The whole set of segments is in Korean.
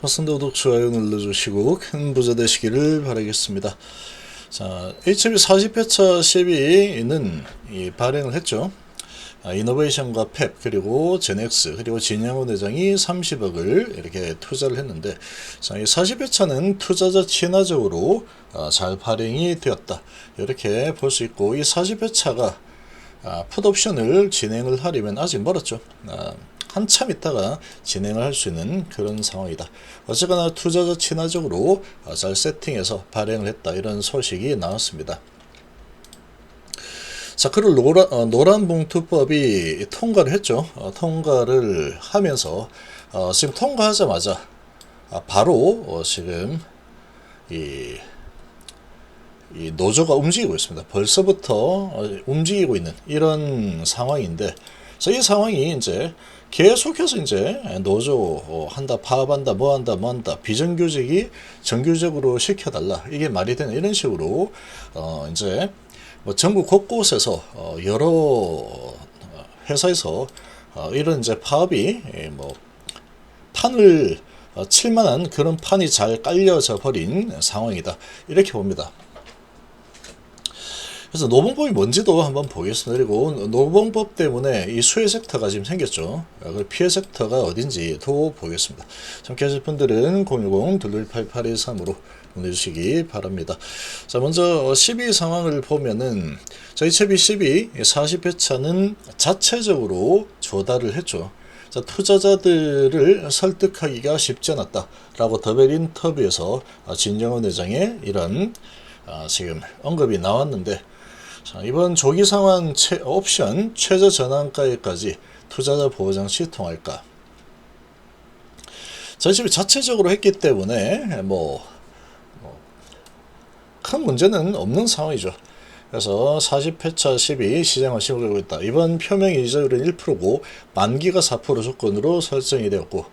버튼도 구독, 좋아요 눌러주시고 큰 부자 되시기를 바라겠습니다. 자, HB 40회차 시비는 발행을 했죠. 이노베이션과 펩 그리고 제넥스 그리고 진양훈 회장이 30억을 이렇게 투자를 했는데, 자, 이 40회차는 투자자 친화적으로 잘 발행이 되었다, 이렇게 볼 수 있고, 이 40회차가 풋옵션을 진행을 하려면 아직 멀었죠. 한참 있다가 진행을 할 수 있는 그런 상황이다. 어쨌거나 투자자 친화적으로 잘 세팅해서 발행을 했다, 이런 소식이 나왔습니다. 자, 그리고 노란봉투법이 통과를 했죠. 통과를 하면서 지금 통과하자마자 바로 지금 이 노조가 움직이고 있습니다. 벌써부터 움직이고 있는 이런 상황인데, 이 상황이 이제 계속해서 이제 노조 한다, 파업한다, 뭐한다, 비정규직이 정규직으로 시켜달라, 이게 말이 되는 이런 식으로 이제 뭐 전국 곳곳에서 여러 회사에서 이런 이제 파업이 뭐 판을 칠만한 그런 판이 잘 깔려져 버린 상황이다, 이렇게 봅니다. 그래서 노봉법이 뭔지도 한번 보겠습니다. 그리고 노봉법 때문에 이 수혜 섹터가 지금 생겼죠. 피해 섹터가 어딘지도 보겠습니다. 참여 하실 분들은 010-2288-83으로 보내주시기 바랍니다. 자, 먼저 12 상황을 보면은, 자, HB 12 40회차는 자체적으로 조달을 했죠. 자, 투자자들을 설득하기가 쉽지 않았다라고 더벨 인터뷰에서 진정훈 회장의 이런 지금 언급이 나왔는데, 자, 이번 조기 상환 옵션 최저 전환가액까지 투자자 보호장치 통할까? 저희 집이 자체적으로 했기 때문에 큰 문제는 없는 상황이죠. 그래서 40회차 12 시장을 시행하고 있다. 이번 표명 이자율은 1%고 만기가 4% 조건으로 설정이 되었고,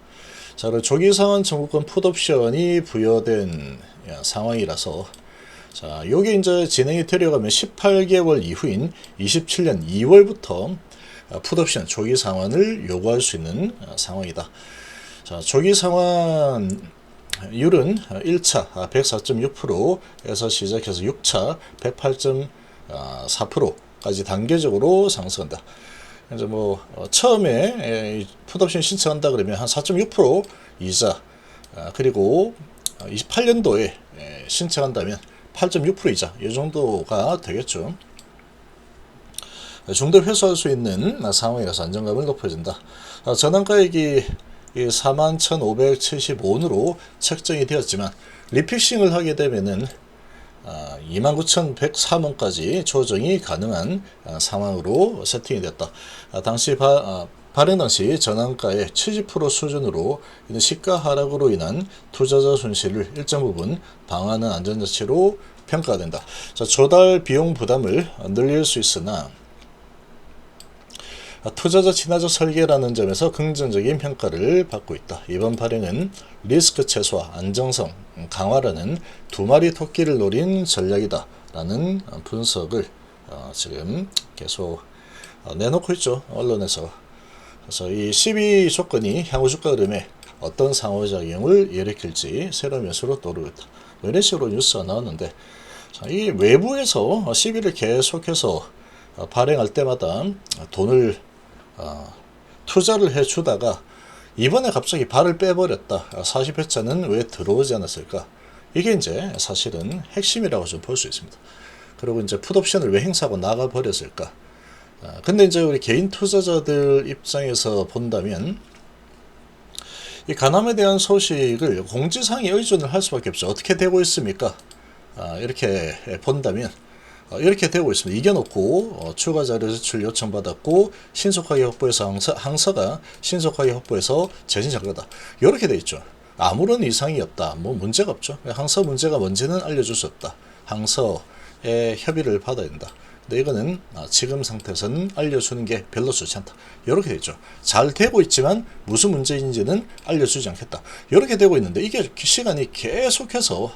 자, 그리고 조기 상환 청구권 풋옵션이 부여된 상황이라서, 자, 요게 이제 진행이 되려가면 18개월 이후인 27년 2월부터 풋옵션 조기 상환을 요구할 수 있는 상황이다. 자, 조기 상환 율은 1차 104.6%에서 시작해서 6차 108.4%까지 단계적으로 상승한다. 이제 뭐 처음에 풋옵션 신청한다 그러면 한 4.6% 이자, 그리고 28년도에 신청한다면 8.6% 이자, 이 정도가 되겠죠. 중도 회수할 수 있는 상황이라서 안정감을 높여준다. 전환가액이 41,575원으로 책정이 되었지만 리픽싱을 하게 되면은 29,103원까지 조정이 가능한 상황으로 세팅이 됐다. 당시 발행 당시 전환가의 70% 수준으로 시가 하락으로 인한 투자자 손실을 일정 부분 방어하는 안전장치로 평가가 된다. 자, 조달 비용 부담을 늘릴 수 있으나 투자자 친화적 설계라는 점에서 긍정적인 평가를 받고 있다. 이번 발행은 리스크 최소화, 안정성 강화라는 두 마리 토끼를 노린 전략이다 라는 분석을 지금 계속 내놓고 있죠, 언론에서. 그래서 이 12 조건이 향후 주가 흐름에 어떤 상호작용을 일으킬지 새로운 변수로 떠오르고 있다, 이런 식으로 뉴스가 나왔는데, 자, 이 외부에서 12를 계속해서 발행할 때마다 돈을 투자를 해주다가 이번에 갑자기 발을 빼버렸다. 40회차는 왜 들어오지 않았을까? 이게 이제 사실은 핵심이라고 좀 볼 수 있습니다. 그리고 이제 풋옵션을 왜 행사하고 나가버렸을까? 근데 이제 우리 개인 투자자들 입장에서 본다면 이 가남에 대한 소식을 공지사항에 의존을 할 수밖에 없죠. 어떻게 되고 있습니까? 이렇게 본다면 이렇게 되고 있습니다. 이겨놓고 추가 자료 제출 요청받았고 신속하게 확보해서 항서가 신속하게 확보해서 재진 작가다, 이렇게 돼 있죠. 아무런 이상이 없다, 뭐 문제가 없죠. 항서 문제가 뭔지는 알려줄 수 없다. 항서의 협의를 받아야 된다. 근데 이거는 지금 상태에서는 알려주는 게 별로 좋지 않다, 이렇게 되죠. 잘 되고 있지만 무슨 문제인지는 알려주지 않겠다, 이렇게 되고 있는데, 이게 시간이 계속해서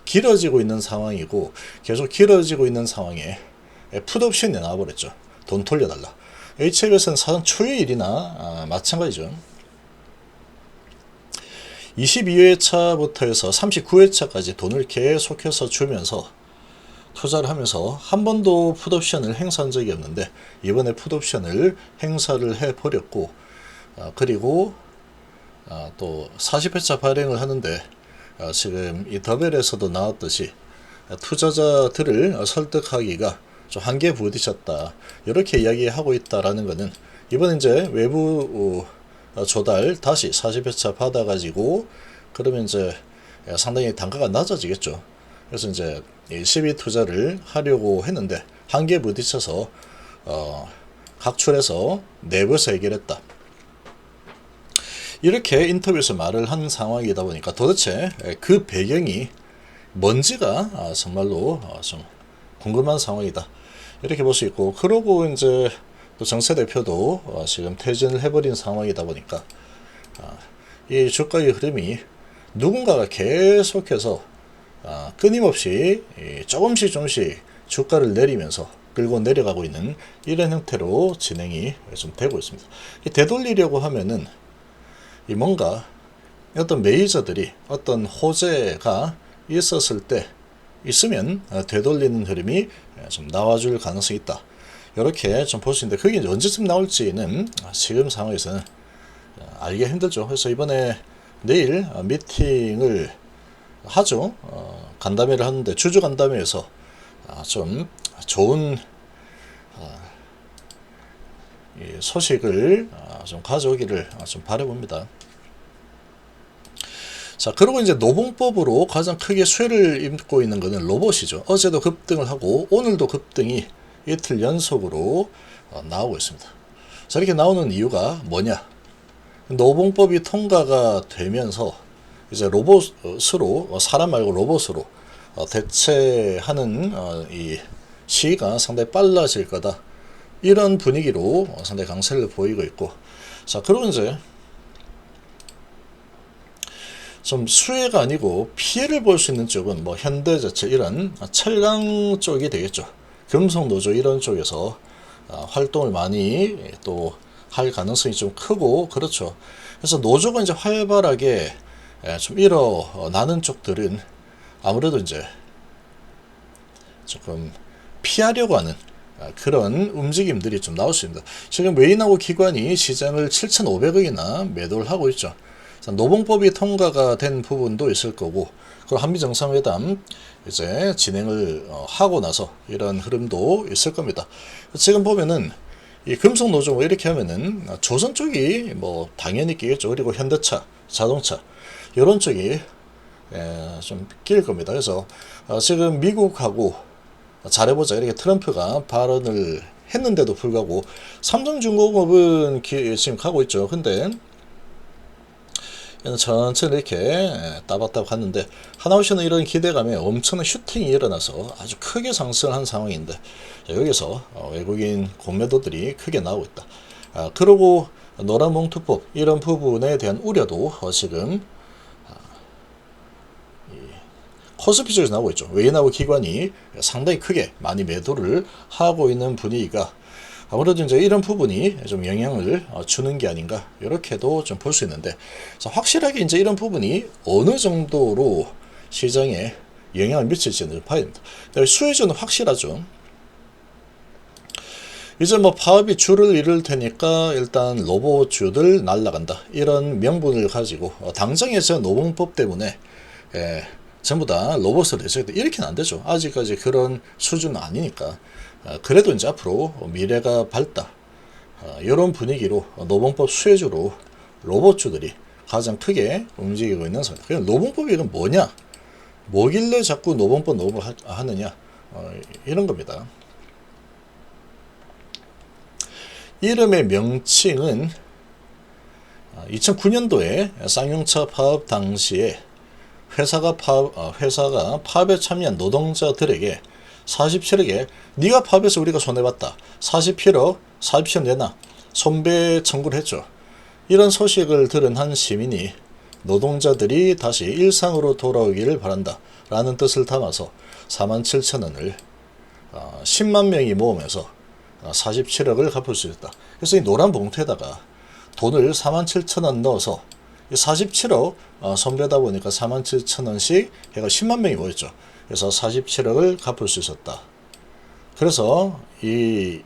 길어지고 있는 상황이고, 계속 길어지고 있는 상황에 풋옵션이 나와버렸죠. 돈 돌려달라. HL에서는 사상 초유일이나 마찬가지죠. 22회차부터 해서 39회차까지 돈을 계속해서 주면서 투자를 하면서 한 번도 풋옵션을 행사한 적이 없는데 이번에 풋옵션을 행사를 해버렸고, 그리고 또 40회차 발행을 하는데 지금 이 더벨에서도 나왔듯이 투자자들을 설득하기가 좀 한계에 부딪혔다, 이렇게 이야기하고 있다라는 것은 이번 이제 외부 조달 다시 40회차 받아가지고 그러면 이제 상당히 단가가 낮아지겠죠. 그래서 이제 시비 투자를 하려고 했는데 한계에 부딪혀서 각출해서 내부에서 해결했다, 이렇게 인터뷰에서 말을 한 상황이다 보니까 도대체 그 배경이 뭔지가 정말로 좀 궁금한 상황이다, 이렇게 볼 수 있고, 그러고 이제 또 정세 대표도 지금 퇴진을 해버린 상황이다 보니까 이 주가의 흐름이 누군가가 계속해서 끊임없이 조금씩 주가를 내리면서 끌고 내려가고 있는 이런 형태로 진행이 좀 되고 있습니다. 되돌리려고 하면은 뭔가 어떤 메이저들이 어떤 호재가 있었을 때 있으면 되돌리는 흐름이 좀 나와줄 가능성이 있다, 이렇게 좀 볼 수 있는데 그게 언제쯤 나올지는 지금 상황에서는 알기가 힘들죠. 그래서 이번에 내일 미팅을 하죠. 간담회를 하는데 주주 간담회에서 좀 좋은 소식을 좀 가져오기를 좀 바라봅니다. 자, 그리고 이제 노봉법으로 가장 크게 수혜를 입고 있는 것은 로봇이죠. 어제도 급등을 하고 오늘도 급등이 이틀 연속으로 나오고 있습니다. 자, 이렇게 나오는 이유가 뭐냐? 노봉법이 통과가 되면서 이제 로봇으로, 사람 말고 로봇으로 대체하는 이 시기가 상당히 빨라질 거다, 이런 분위기로 상당히 강세를 보이고 있고, 자, 그리고 이제 좀 수혜가 아니고 피해를 볼 수 있는 쪽은 뭐 현대자체 이런 철강 쪽이 되겠죠. 금속노조 이런 쪽에서 활동을 많이 또 할 가능성이 좀 크고, 그렇죠. 그래서 노조가 이제 활발하게 좀 일어나는 쪽들은 아무래도 이제 조금 피하려고 하는 그런 움직임들이 좀 나올 수 있습니다. 지금 외인하고 기관이 시장을 7,500억이나 매도를 하고 있죠. 노봉법이 통과가 된 부분도 있을 거고, 그리고 한미정상회담 이제 진행을 하고 나서 이런 흐름도 있을 겁니다. 지금 보면은 이 금속노조 뭐 이렇게 하면은 조선 쪽이 뭐 당연히 끼겠죠. 그리고 현대차, 자동차 이런 쪽이 좀 끼일 겁니다. 그래서 지금 미국하고 잘해보자 이렇게 트럼프가 발언을 했는데도 불구하고 삼성중공업은 지금 가고 있죠. 근데 천천히 이렇게 따박따박 갔는데 하나오션은 이런 기대감에 엄청난 슈팅이 일어나서 아주 크게 상승한 상황인데, 여기서 외국인 공매도들이 크게 나오고 있다. 그리고 노란 몽투법 이런 부분에 대한 우려도 지금 코스피 쪽에서 나오고 있죠. 외인하고 기관이 상당히 크게 많이 매도를 하고 있는 분위기가 아무래도 이제 이런 부분이 좀 영향을 주는 게 아닌가, 이렇게도 좀 볼 수 있는데, 확실하게 이제 이런 부분이 어느 정도로 시장에 영향을 미칠지는 봐야 됩니다. 수혜주는 확실하죠. 이제 뭐 파업이 줄을 이룰 테니까 일단 로봇주들 날라간다, 이런 명분을 가지고 당장에 저 노봉법 때문에 전부 다 로봇을 내줘야돼, 이렇게는 안 되죠. 아직까지 그런 수준은 아니니까. 그래도 이제 앞으로 미래가 밝다, 이런 분위기로 노봉법 수혜주로 로봇주들이 가장 크게 움직이고 있는 상황입니다. 그럼 노봉법이 이건 뭐냐? 뭐길래 자꾸 노봉법 하느냐? 이런 겁니다. 이름의 명칭은 2009년도에 쌍용차 파업 당시에 회사가 파업에 참여한 노동자들에게 47억에 네가 파업해서 우리가 손해봤다, 47억 내놔, 손배 청구를 했죠. 이런 소식을 들은 한 시민이 노동자들이 다시 일상으로 돌아오기를 바란다 라는 뜻을 담아서 47,000원을 10만 명이 모으면서 47억을 갚을 수 있다. 그래서 이 노란 봉투에다가 돈을 47,000원 넣어서 47억 선배다 보니까 47,000원씩 해가 10만 명이 모였죠. 그래서 47억을 갚을 수 있었다. 그래서 이게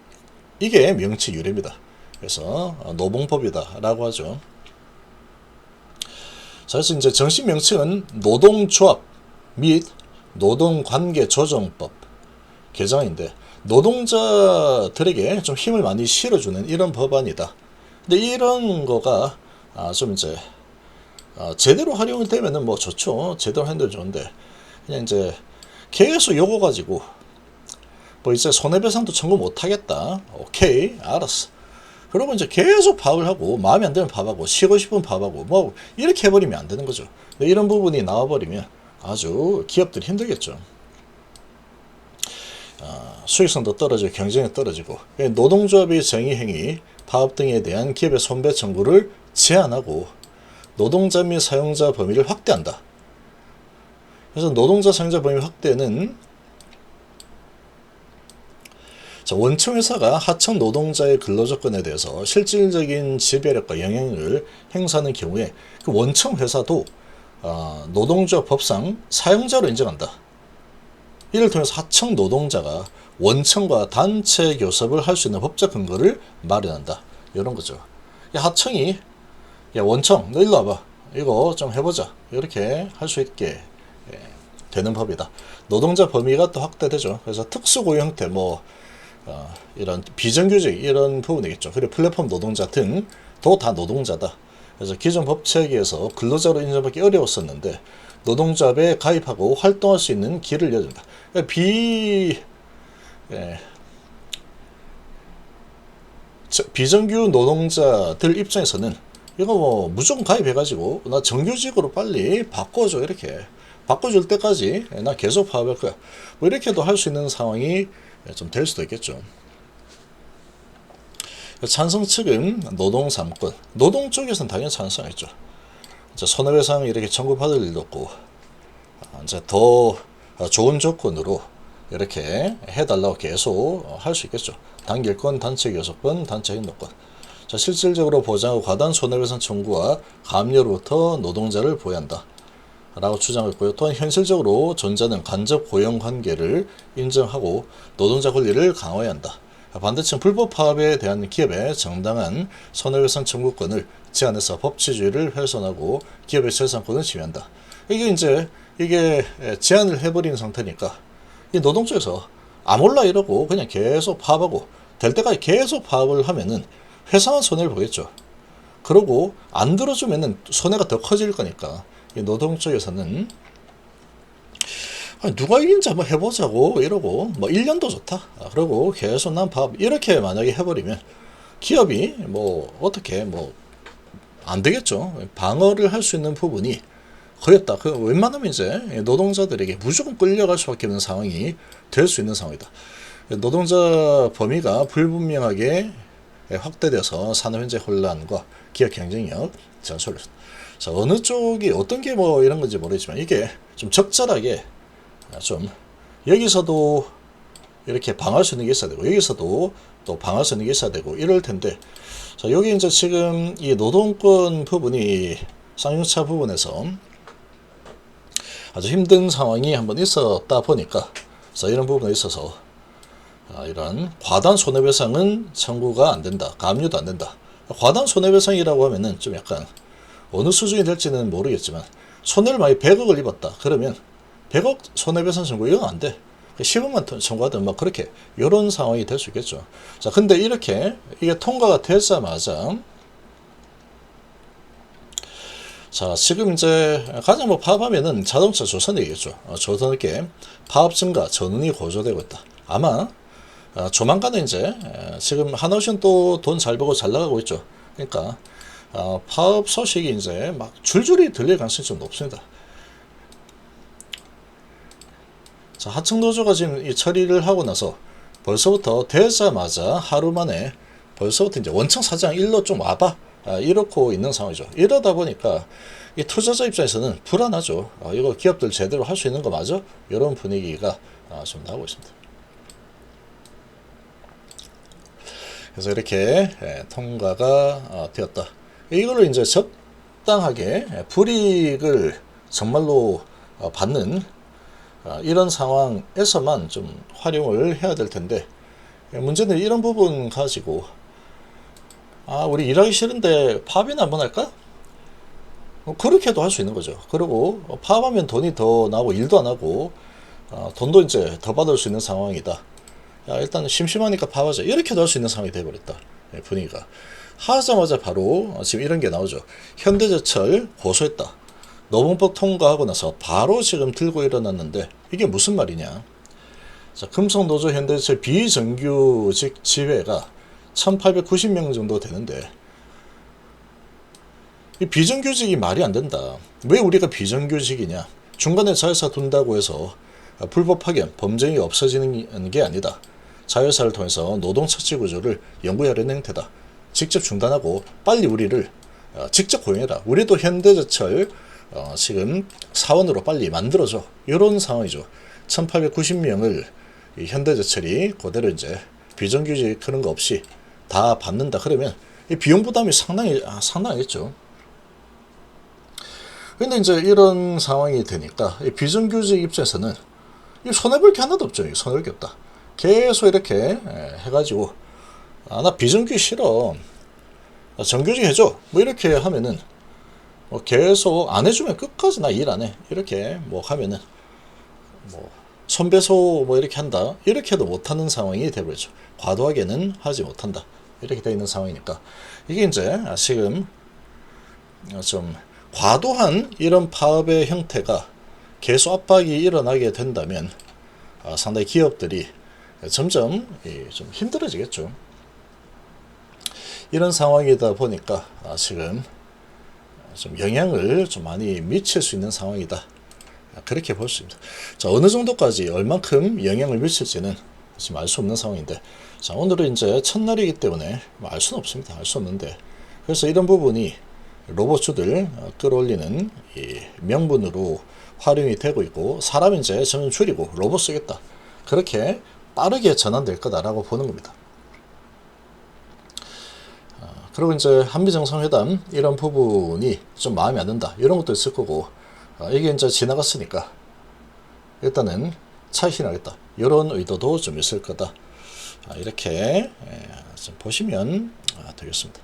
명치 유래입니다. 그래서 노봉법이다 라고 하죠. 자, 그래서 이제 정식 명칭은 노동조합 및 노동관계조정법 개정인데, 노동자들에게 좀 힘을 많이 실어주는 이런 법안이다. 근데 이런 거가 좀 이제 제대로 활용이 되면은 뭐 좋죠. 제대로 handle 좋은데, 그냥 이제 계속 요거 가지고 뭐 이제 손해배상도 청구 못하겠다. 오케이, 알았어. 그러고 이제 계속 파업을 하고, 마음에 안 들면 파업하고, 쉬고 싶으면 파업하고, 뭐 이렇게 해버리면 안 되는 거죠. 이런 부분이 나와버리면 아주 기업들이 힘들겠죠. 수익성도 떨어지고 경쟁이 떨어지고, 노동조합의 정의행위, 파업 등에 대한 기업의 손배 청구를 제한하고 노동자 및 사용자 범위를 확대한다. 그래서 노동자 사용자 범위 확대는 원청 회사가 하청 노동자의 근로조건에 대해서 실질적인 지배력과 영향력을 행사하는 경우에 그 원청 회사도 노동조합 법상 사용자로 인정한다. 이를 통해서 하청 노동자가 원청과 단체 교섭을 할 수 있는 법적 근거를 마련한다. 이런 거죠. 하청이 야 원청 너 일로 와봐, 이거 좀 해보자, 이렇게 할 수 있게 되는 법이다. 노동자 범위가 또 확대되죠. 그래서 특수고용 형태 이런 비정규직 이런 부분이겠죠. 그리고 플랫폼 노동자 등도 다 노동자다. 그래서 기존 법 체계에서 근로자로 인정받기 어려웠었는데 노동조합에 가입하고 활동할 수 있는 길을 열어준다. 비정규 노동자들 입장에서는 이거 뭐 무조건 가입해가지고 나 정규직으로 빨리 바꿔줘, 이렇게 바꿔줄 때까지 나 계속 파업할 거야, 뭐 이렇게도 할 수 있는 상황이 좀 될 수도 있겠죠. 찬성 측은 노동 3권, 노동 쪽에서는 당연히 찬성했죠. 손해배상 이렇게 청구받을 일도 없고, 이제 더 좋은 조건으로 이렇게 해달라고 계속 할 수 있겠죠. 단결권, 단체 교섭권, 단체 행동권. 실질적으로 보장하고 과다한 손해배상 청구와 감료로부터 노동자를 보호한다 라고 주장했고요. 또한 현실적으로 존재하는 간접 고용 관계를 인정하고 노동자 권리를 강화해야 한다. 반대층 불법 파업에 대한 기업의 정당한 손해배상 청구권을 제한해서 법치주의를 훼손하고 기업의 재산권을 침해한다. 이게 제한을 해버리는 상태니까 이 노동 쪽에서 아몰라 이러고 그냥 계속 파업하고 될 때까지 계속 파업을 하면은 회사만 손해를 보겠죠. 그러고 안 들어주면은 손해가 더 커질 거니까 이 노동 쪽에서는 누가 이긴지 한번 해보자고 이러고 뭐 1년도 좋다. 그러고 계속 난 파업 이렇게 만약에 해버리면 기업이 뭐 어떻게 뭐 안 되겠죠. 방어를 할 수 있는 부분이 거의 없다. 웬만하면 이제 노동자들에게 무조건 끌려갈 수밖에 없는 상황이 될 수 있는 상황이다. 노동자 범위가 불분명하게 확대돼서 산업현재 혼란과 기업 경쟁력 전소를. 어느 쪽이 어떤 게 뭐 이런 건지 모르겠지만 이게 좀 적절하게 좀 여기서도 이렇게 방어할 수 있는 게 있어야 되고 여기서도 또 방어할 수 있는 게 있어야 되고 이럴 텐데, 여기 이제 지금 이 노동권 부분이 쌍용차 부분에서 아주 힘든 상황이 한번 있었다 보니까 이런 부분에 있어서 이런 과다한 손해배상은 청구가 안 된다, 감류도 안 된다. 과다한 손해배상이라고 하면은 좀 약간 어느 수준이 될지는 모르겠지만 손해를 많이 100억을 입었다 그러면 100억 손해배상 청구 이건 안 돼. 10억만 청구하든 막 그렇게 이런 상황이 될 수 있겠죠. 근데 이렇게 이게 통과가 되자마자 지금 이제 가장 파업하면은 자동차 조선이겠죠. 조선업계 파업 증가 전운이 고조되고 있다. 아마 조만간에 이제 지금 하나오션 또 돈 잘 벌고 잘 나가고 있죠. 그러니까 파업 소식이 이제 막 줄줄이 들릴 가능성이 좀 높습니다. 하청노조가 지금 이 처리를 하고 나서 벌써부터 되자마자 하루 만에 벌써부터 이제 원청 사장 일로 좀 와봐 이렇고 있는 상황이죠. 이러다 보니까 이 투자자 입장에서는 불안하죠. 이거 기업들 제대로 할 수 있는 거 맞아? 이런 분위기가 좀 나오고 있습니다. 그래서 이렇게 통과가 되었다. 이걸로 이제 적당하게 불이익을 정말로 받는 이런 상황에서만 좀 활용을 해야 될 텐데, 문제는 이런 부분 가지고 우리 일하기 싫은데 파업이나 한번 할까? 그렇게도 할 수 있는 거죠. 그리고 파업하면 돈이 더 나오고 일도 안 하고 돈도 이제 더 받을 수 있는 상황이다. 야, 일단 심심하니까 파업하자. 이렇게도 할 수 있는 상황이 돼버렸다. 분위기가. 하자마자 바로 지금 이런 게 나오죠. 현대제철 고소했다. 노동법 통과하고 나서 바로 지금 들고 일어났는데 이게 무슨 말이냐. 자, 금속노조 현대제철 비정규직 지회가 1890명 정도 되는데, 이 비정규직이 말이 안 된다. 왜 우리가 비정규직이냐. 중간에 자회사 둔다고 해서 불법 파견, 범죄이 없어지는 게 아니다. 자회사를 통해서 노동착취 구조를 연구하려는 행태다. 직접 중단하고 빨리 우리를 직접 고용해라. 우리도 현대제철 지금 사원으로 빨리 만들어줘. 이런 상황이죠. 1890명을 현대제철이 그대로 이제 비정규직 그런 거 없이 다 받는다. 그러면 이 비용 부담이 상당하겠죠. 근데 이제 이런 상황이 되니까 이 비정규직 입장에서는 손해볼 게 하나도 없죠. 손해볼 게 없다. 계속 이렇게 해가지고 나 비정규직 싫어. 정규직 해줘. 뭐 이렇게 하면은 계속 안 해주면 끝까지 나 일 안 해. 이렇게 뭐 하면은 뭐 손배소 뭐 이렇게 한다. 이렇게 해도 못하는 상황이 되버리죠. 과도하게는 하지 못한다. 이렇게 되어 있는 상황이니까 이게 이제 지금 좀 과도한 이런 파업의 형태가 계속 압박이 일어나게 된다면 상당히 기업들이 점점 좀 힘들어지겠죠. 이런 상황이다 보니까 지금 좀 영향을 좀 많이 미칠 수 있는 상황이다. 그렇게 볼 수 있습니다. 자, 어느 정도까지 얼만큼 영향을 미칠지는 지금 알 수 없는 상황인데, 자, 오늘은 이제 첫날이기 때문에 알 수는 없습니다. 알 수 없는데, 그래서 이런 부분이 로봇주들 끌어올리는 이 명분으로 활용이 되고 있고, 사람 이제 점점 줄이고 로봇 쓰겠다. 그렇게 빠르게 전환될 거다라고 보는 겁니다. 그리고 이제 한미정상회담 이런 부분이 좀 마음에 안 든다. 이런 것도 있을 거고, 이게 이제 지나갔으니까 일단은 차신하겠다. 이런 의도도 좀 있을 거다. 이렇게 좀 보시면 되겠습니다.